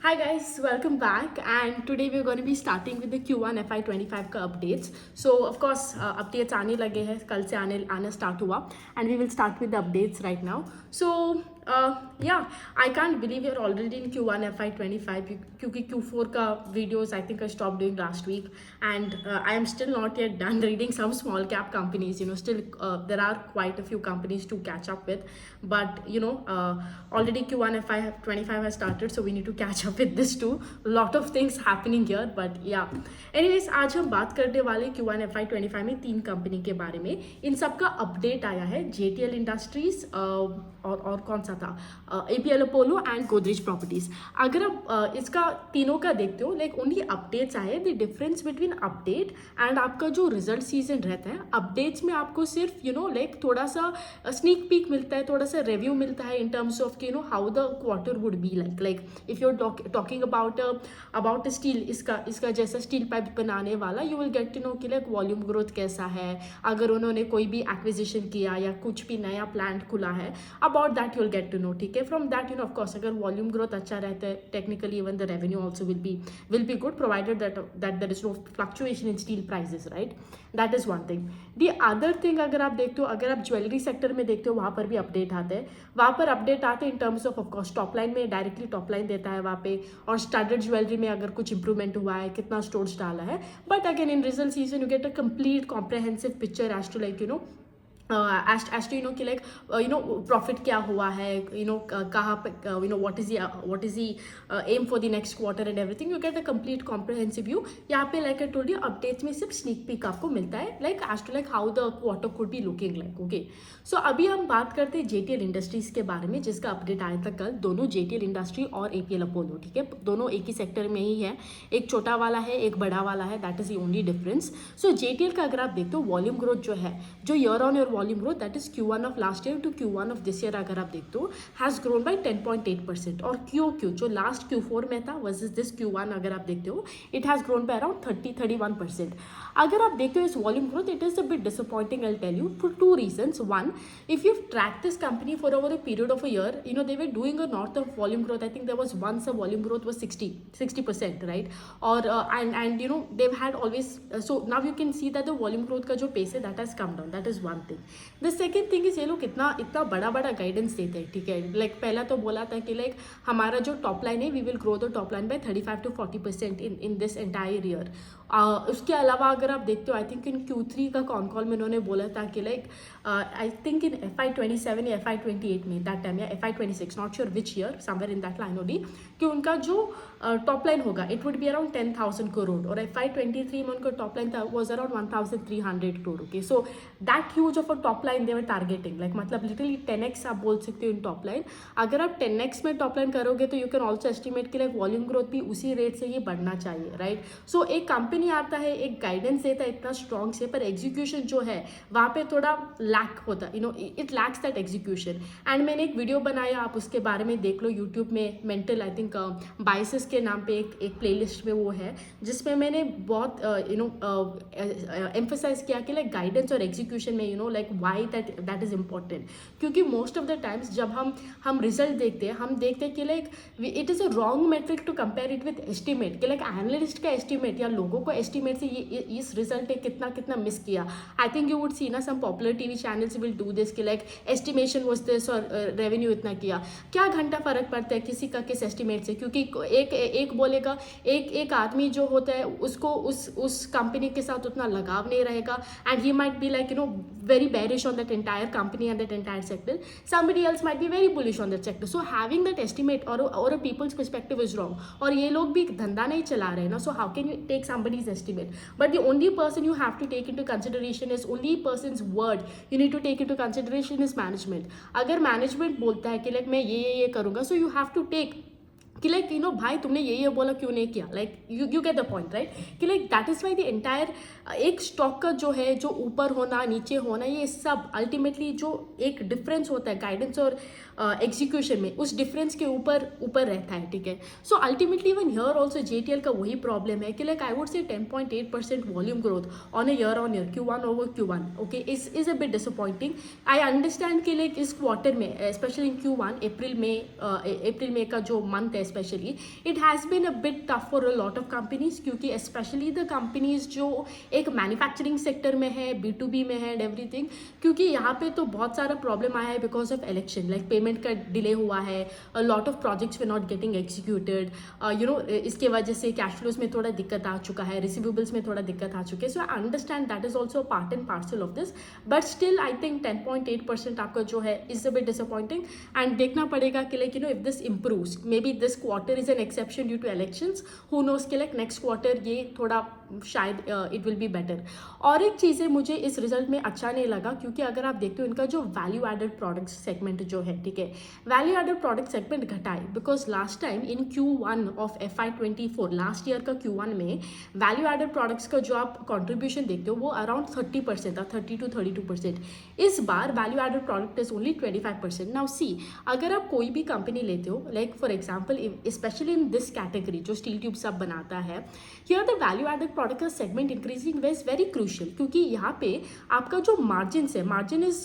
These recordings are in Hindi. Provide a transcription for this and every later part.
Hi guys, welcome back, and today we're going to be starting with the Q1 FY25 का updates. So of course updates आने लगे हैं, कल से आना start हुआ, and we will start with the updates right now. So yeah, I can't believe you're already in Q1 FY25 क्योंकि Q4 का videos I think I stopped doing last week, and I am still not yet done reading some small cap companies. Still there are quite a few companies to catch up with, but already Q1 FY25 has started, so we need to catch up with this too. Lot of things happening here, but yeah. Anyways, आज हम बात करने वाले Q1 FY25 में 3 कंपनी के बारे में. इन सब का अपडेट आया है. JTL इंडस्ट्रीज और कौन सा था, APL Apollo and Godrej properties. अगर आप इसका तीनों का देखते हो, लाइक ओनली अपडेट्स आए. The difference between update and आपका जो रिजल्ट सीजन रहता है, अपडेट्स में आपको सिर्फ लाइक थोड़ा सा स्नीक पीक मिलता है, थोड़ा सा रिव्यू मिलता है in terms of how the quarter would be like if you are talking about steel, इसका जैसा स्टील पाइप बनाने वाला, you will get to know कि लाइक वॉल्यूम ग्रोथ कैसा है, अगर उन्होंने कोई भी एक्विजिशन किया या कुछ भी नया प्लांट खुला है, about that you will get to know. ठीक है, फ्रॉम दैट ऑफ कोर्स अगर वॉल्यूम ग्रोथ अच्छा रहता है, technically even the revenue also will be good, provided that there is no fluctuation in steel prices, right. That is one thing. The other thing अगर आप देखते हो, अगर आप ज्वेलरी सेक्टर में देखते हो, वहाँ पर भी अपडेट आते हैं. वहाँ पर अपडेट आते हैं इन terms of course top line में, डायरेक्टली टॉप लाइन देता है वहाँ पे, और स्टैंडर्ड ज्वेलरी में अगर कुछ इंप्रूवमेंट हुआ है, कितना स्टोर्स डाला है. But again in result season you get a complete comprehensive picture as to like as to कि like प्रॉफिट क्या हुआ है, कहाँ पे what is the aim for the next quarter and everything. You get a complete comprehensive view. यहाँ पे like I told you, updates में सिर्फ sneak peek आपको मिलता है, like as to like how the quarter could be looking like. Okay, so अभी हम बात करते हैं JTL इंडस्ट्रीज के बारे में, जिसका अपडेट आया था कल. दोनों JTL इंडस्ट्री और APL अपोलो, ठीक है, दोनों एक ही सेक्टर में ही है. एक छोटा वाला है, एक बड़ा वाला है. That is the only difference. So JTL का अगर आप देखते हो, वॉल्यूम ग्रोथ जो है, जो year on year volume growth, that is Q1 of last year to Q1 of this year अगर आप देखते हो, हैज ग्रोन बाय 10.8%. और QQ जो लास्ट Q4 में था वर्सेस दिस Q1 अगर आप देखते हो, it has grown by around 31%. अगर आप देखते हो इस volume growth, it is a bit disappointing. I tell you for two reasons. One, if you've tracked this company for over a period of a year, they were doing a north of volume growth. I think there was once a volume growth was 60%, right? Or and they've had always, so now you can see that the volume growth का जो pace है, that has come down. That is one thing. The second thing is, ये लोग इतना बड़ा गाइडेंस देते हैं. ठीक है, लाइक पहला तो बोला था कि लाइक हमारा जो टॉप लाइन है, we will grow the top line by 35 to 40% in this entire year. उसके अलावा अगर आप देखते हो, आई थिंक इन Q3 का कॉन कॉल में उन्होंने बोला था कि like I think in FY27 या FY28 में, दैट टाइम, या FY26, not sure which year, somewhere in that line only, कि उनका जो टॉप लाइन होगा, it would be around 10,000 crore. और FY23 में उनका टॉप लाइन था was around 1,300 crore. Okay, so that huge of a top line they were targeting, like मतलब लिटरली 10x आप बोल सकते हो इन टॉप लाइन. अगर आप 10x में टॉप लाइन करोगे, तो यू कैन ऑल्सो एस्टिमेट कि लाइक वॉल्यूम ग्रोथ भी उसी रेट से ही बढ़ना चाहिए, राइट. सो एक कंपनी आता है, एक गाइडेंस देता है इतना स्ट्रॉन्ग से, पर एग्जीक्यूशन जो है वहाँ पे थोड़ा लैक होता है, it lacks that execution. And मैंने एक वीडियो बनाया, आप उसके बारे में देख लो यूट्यूब में, मेंटल आई थिंक बाइसेस के नाम पे एक प्लेलिस्ट में वो है, जिसमें मैंने बहुत एम्फसाइज किया कि लाइक गाइडेंस और एग्जीक्यूशन में like why that is important. क्योंकि मोस्ट ऑफ द टाइम्स जब हम रिजल्ट देखते हैं, हम देखते हैं कि like it is a wrong metric to compare it with estimate, कि लाइक एनालिस्ट का एस्टिमेट या लोगों को एस्टिमेट से इस रिजल्ट ने कितना मिस किया. I think you would see ना, some popular TV channels will do this कि लाइक एस्टिमेशन वाज दिस और रेवेन्यू इतना किया. क्या घंटा फर्क पड़ता है किसी का किस एस्टिमेट से, क्योंकि एक बोलेगा, एक आदमी जो होता है उसको उस कंपनी के साथ उतना लगाव नहीं रहेगा, and he might be like very bearish on that entire company and that entire sector. Somebody else might be very bullish on that sector. So having that estimate or a people's perspective is wrong. और ये लोग भी धंधा नहीं चला रहे हैं ना, so how can you take somebody's estimate? But the only person you have to take into consideration is only person's word. You need to take into consideration is management. अगर management बोलता है कि like मैं ये करूँगा, so you have to take कि लाइक भाई तुमने ये बोला क्यों नहीं किया, like you get the point, right. कि like that is why the entire एक स्टॉक का जो है, जो ऊपर होना नीचे होना, ये सब अल्टीमेटली जो एक डिफरेंस होता है गाइडेंस और एग्जीक्यूशन में, उस डिफरेंस के ऊपर रहता है. ठीक है, so ultimately even here also JTL का वही प्रॉब्लम है कि like I would say 10.8% volume growth on a year on year Q1 over Q1, okay, is a bit disappointing. I understand कि लाइक इस क्वार्टर में, स्पेशली इन Q1, अप्रैल मई का जो मंथ है, specially it has been a bit tough for a lot of companies, क्योंकि स्पेशली द कंपनीज जो एक मैन्युफैक्चरिंग सेक्टर में है, B2B में है एंड एवरीथिंग, क्योंकि यहाँ पे तो बहुत सारा प्रॉब्लम आया है because of election, like payment का डिले हुआ है, अ lot of projects way not getting executed, इसके वजह से कैश फ्लोज में थोड़ा दिक्कत आ चुका है, रिसीवेबल्स में थोड़ा दिक्कत आ चुके हैं. So I understand that is also part and parcel of this, but still I think 10.8% आपका जो है is a bit disappointing. And देखना पड़ेगा कि like if this improves, maybe this quarter is an exception due to elections, who knows कि लाइक नेक्स्ट क्वार्टर ये थोड़ा शायद इट विल बी बेटर. और एक चीज़ है मुझे इस रिजल्ट में अच्छा नहीं लगा, क्योंकि अगर आप देखते हो इनका जो वैल्यू एडेड प्रोडक्ट्स सेगमेंट जो है, ठीक है, वैल्यू एडेड प्रोडक्ट सेगमेंट घटा है, because last time in Q1 of FY24, last year का Q1 में वैल्यू एडेड प्रोडक्ट्स का जो आप कॉन्ट्रीब्यूशन देखते हो वो अराउंड 30% था, 30 to 32%. इस बार value added product is only 25%. Now see, अगर आप कोई भी कंपनी लेते हो, like for example specially in this category जो स्टील ट्यूब सब बनाता है, here the value added product का segment increasing is very crucial, क्योंकि यहाँ पे आपका जो मार्जिन है, margin is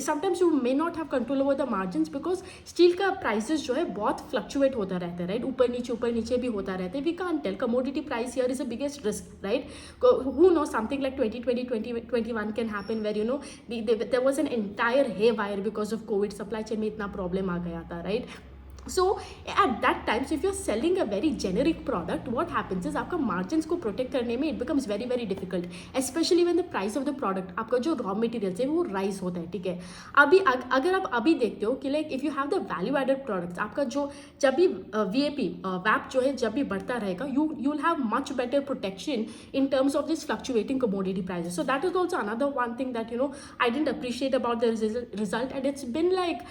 sometimes you may not have control over the margin, because steel का प्राइसेस जो है बहुत फ्लक्चुएट होता रहता है, राइट, ऊपर नीचे भी होता रहता है. We can't tell, commodity price here is the biggest risk, right. Who knows, something like 2020 2021 can happen where there was an entire haywire because of COVID, supply chain में इतना प्रॉब्लम आ गया था, right. So at that time, so if you're selling a very generic product, what happens is आपका margins को protect करने में it becomes very very difficult, especially when the price of the product, आपका जो raw materials है वो rise होता है, ठीक है. अभी अगर आप अभी देखते हो कि like if you have the value added products, आपका जो जब भी VAP जो है जब भी बढ़ता रहेगा, you'll have much better protection in terms of this fluctuating commodity prices. So that is also another one thing that I didn't appreciate about the result, and it's been like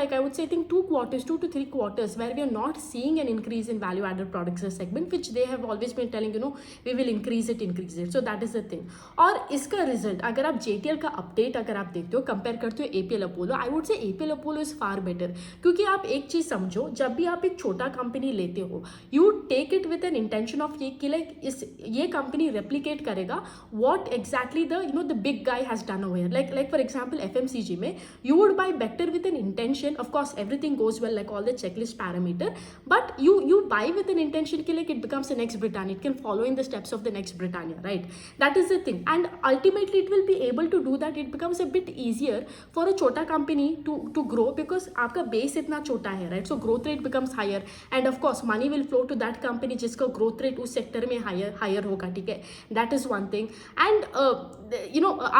like I would say I think 2 to 3 quarters where we are not seeing an increase in value added products segment, which they have always been telling we will increase it. So that is the thing. और इसका रिजल्ट अगर आप JTL का अपडेट अगर आप देखते हो, कंपेयर करते हो APL अपोलो, आई वुड से APL Apollo is far better. क्योंकि आप एक चीज समझो, जब भी आप एक छोटा कंपनी लेते हो, you take it with an intention of कि लाइक ये कंपनी रेप्लीकेट करेगा what exactly the big guy has done over, like for example FMCG में you would buy better with an intention. Of course everything goes well, like all the checklist parameter, but you buy with an intention ki like it becomes the next Britannia, it can follow in the steps of the next Britannia, right. That is the thing, and ultimately it will be able to do that. It becomes a bit easier for a chota company to grow because आपका base इतना छोटा है, right. So growth rate becomes higher, and of course money will flow to that company जिसका growth rate उस sector में higher होगा, ठीक है. That is one thing, and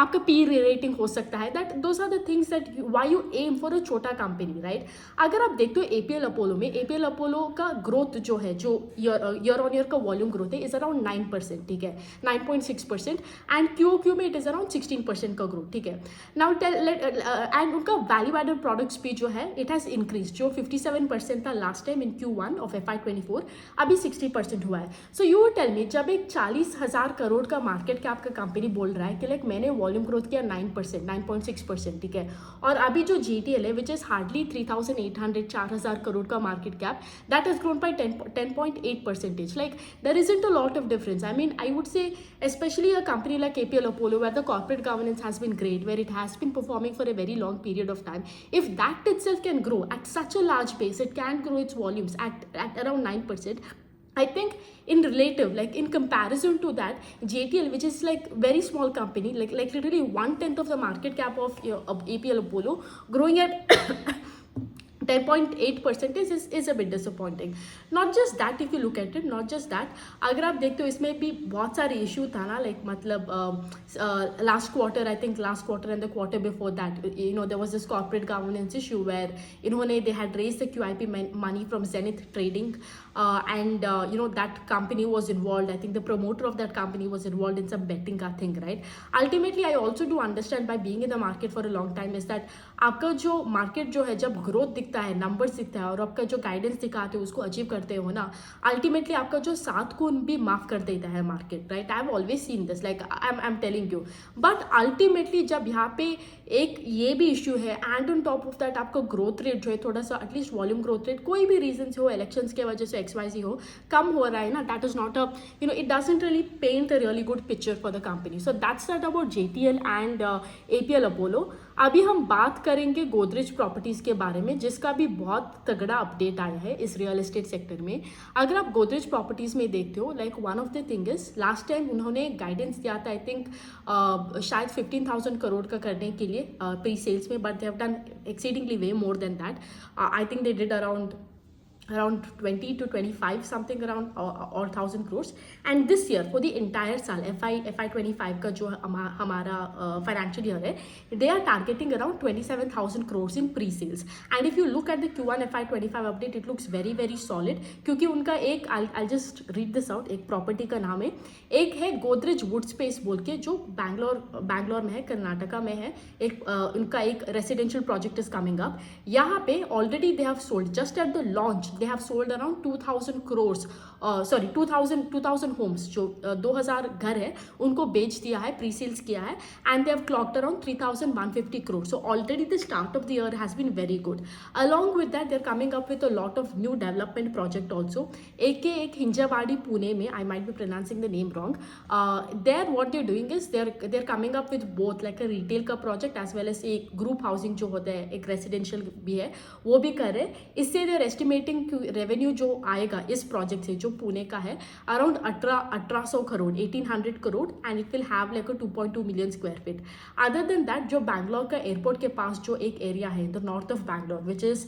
आपका P rating हो सकता है. That those are the things that why you aim for a छोटा company, right. अगर आप देखते हो APL अपोलो में, APL अपोलो का ग्रोथ जो है, जो ईयर ऑन ईयर का वॉल्यूम ग्रोथ है इज अराउंड 9%, ठीक है, 9.6%, एंड QOQ में इट इज अराउंड 16% का ग्रोथ, ठीक है. नाउ एंड उनका वैल्यू एडेड प्रोडक्ट्स भी जो है इट हैज इंक्रीज, जो 57% था last time in Q1 of FY24, अभी 60% हुआ है. सो यू टेल मी, जब एक 40,000 करोड़ का मार्केट कैप का कंपनी बोल रहा है कि लाइक मैंने वॉल्यूम ग्रोथ किया 9%, 9.6%, ठीक है, और अभी जो JTL है विच इज हार्डली 3,800 4,000 crore का market cap, that has grown by 10.8%. Like there isn't a lot of difference. I mean, I would say especially a company like APL Apollo where the corporate governance has been great, where it has been performing for a very long period of time, if that itself can grow at such a large pace, it can grow its volumes at around 9%. I think in relative, like in comparison to that, JTL, which is like very small company, like literally 1/10 of the market cap of APL Apollo, growing at 10.8% is a bit disappointing. Not just that, if you look at it, not just that, अगर आप देखते हो इसमें भी बहुत सारे इशू था ना, like मतलब last quarter, I think last quarter and the quarter before that, there was this corporate governance issue where they had raised the QIP money from Zenith Trading, and that company was involved. I think the promoter of that company was involved in some betting का thing, right? Ultimately, I also do understand by being in the market for a long time is that आपका जो मार्केट जो है जब ग्रोथ दिखता है, नंबर्स दिखता है और आपका जो गाइडेंस दिखाते हो उसको अचीव करते हो ना, अल्टीमेटली आपका जो 7 गुण भी माफ कर देता है market, right? I have always seen this, like I am telling you. But ultimately जब यहाँ पे एक ये भी इश्यू है and on top of that आपका ग्रोथ रेट जो है थोड़ा सा एटलीस्ट वॉल्यूम ग्रोथ रेट कोई भी रीजन से हो, इलेक्शंस के वजह से XYZ हो, कम हो रहा है ना, that is not a it doesn't really paint a really good picture for the company. So that's that about JTL and APL Apollo. अभी हम बात करेंगे गोदरेज प्रॉपर्टीज़ के बारे में, जिसका भी बहुत तगड़ा अपडेट आया है इस रियल एस्टेट सेक्टर में। अगर आप गोदरेज प्रॉपर्टीज़ में देखते हो, like one of the thing is, last time उन्होंने गाइडेंस दिया था, आई थिंक शायद 15,000 करोड़ का करने के लिए प्री सेल्स में, but they have done exceedingly way more than that. I think they did around 20 to 25 something around or 1,000 crores. And this year for the entire साल FY 25 का जो हमारा financial year है, they are targeting around 27,000 crores in pre-sales. And if you look at the Q1 FY 25 update, it looks very very solid, क्योंकि उनका एक I'll just read this out, एक प्रॉपर्टी का नाम है, एक है गोदरेज वुड स्पेस बोल के, जो बैंगलोर में है, कर्नाटका में है। एक उनका एक residential project is coming up. यहाँ पे already they have sold, just at the launch they have sold around 2,000 crores, sorry 2,000 homes, जो 2,000 घर है, उनको बेच दिया है, प्री सेल्स किया है, and they have clogged around 3,150 crores. So already the start of the year has been very good. Along with that, they're coming up with a lot of new development project also. एक हिंजावाड़ी पुणे में, I might be pronouncing the name wrong. There what they're doing is they're coming up with both like a retail का project as well as एक group housing जो होता है, एक residential भी है, वो भी कर रहे हैं। इससे they're estimating revenue जो आएगा इस project से, जो पुणे का है, around 1800 crore, 1800 crore, and it will have like 2.2 million square feet. Other than that, जो बैंगलोर का एयरपोर्ट के पास जो एक एरिया है, the north of Bangalore, which is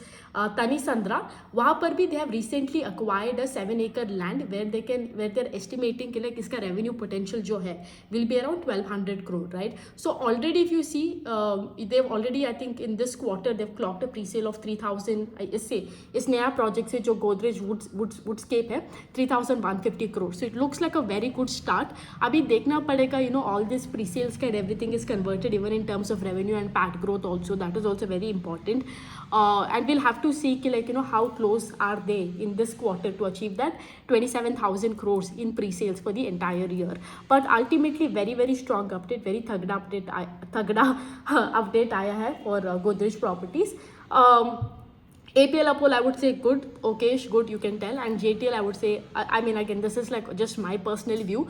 Thanisandra, वहाँ पर भी they have recently acquired a 7 acre land where they are estimating कि लाइक इसका रेवेन्यू पोटेंशियल जो है will be around 1,200 crore, right. So already if you see, they've already, I think in this quarter they've clocked a pre sale of 3,000, इससे इस नया प्रोजेक्ट से जो गोदरेज वुडस्केप है, 3,150 crore. So it looks like a very good start. अभी देखना पड़ेगा, you know, all this pre sales का everything is converted even in terms of revenue and PAT growth also. That is also very important. And we'll have to see like, you know, how close are they in this quarter to achieve that 27,000 crores in pre-sales for the entire year. But ultimately very very strong update, very thagda update आया है for Godrej Properties. APL Apollo, I would say good, okayish, good, you can tell. And JTL, I would say, I mean, again, this is like just my personal view,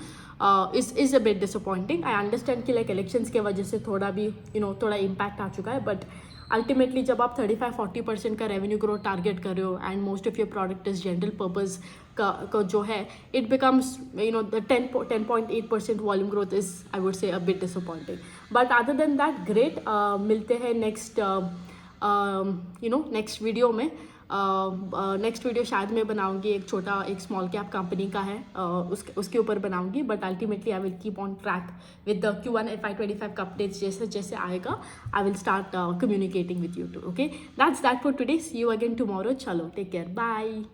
is a bit disappointing. I understand कि like elections के वजह से थोड़ा भी, you know, थोड़ा impact आ चुका है, but अल्टीमेटली जब आप 35-40% का रेवेन्यू ग्रोथ टारगेट कर रहे हो, and most of your product is general purpose का जो है, it becomes, you know, the 10.8% volume growth is, I would से, अ bit disappointing. But other than that, great. मिलते हैं next, you know, next video में. नेक्स्ट वीडियो शायद मैं बनाऊंगी एक स्मॉल कैप कंपनी का है, उसके ऊपर बनाऊंगी. But ultimately I will keep on track with the Q1 FY 25 updates. जैसे जैसे आएगा, I will start communicating with you too. Okay, that's that for today. See you again tomorrow. चलो, टेक केयर, बाय.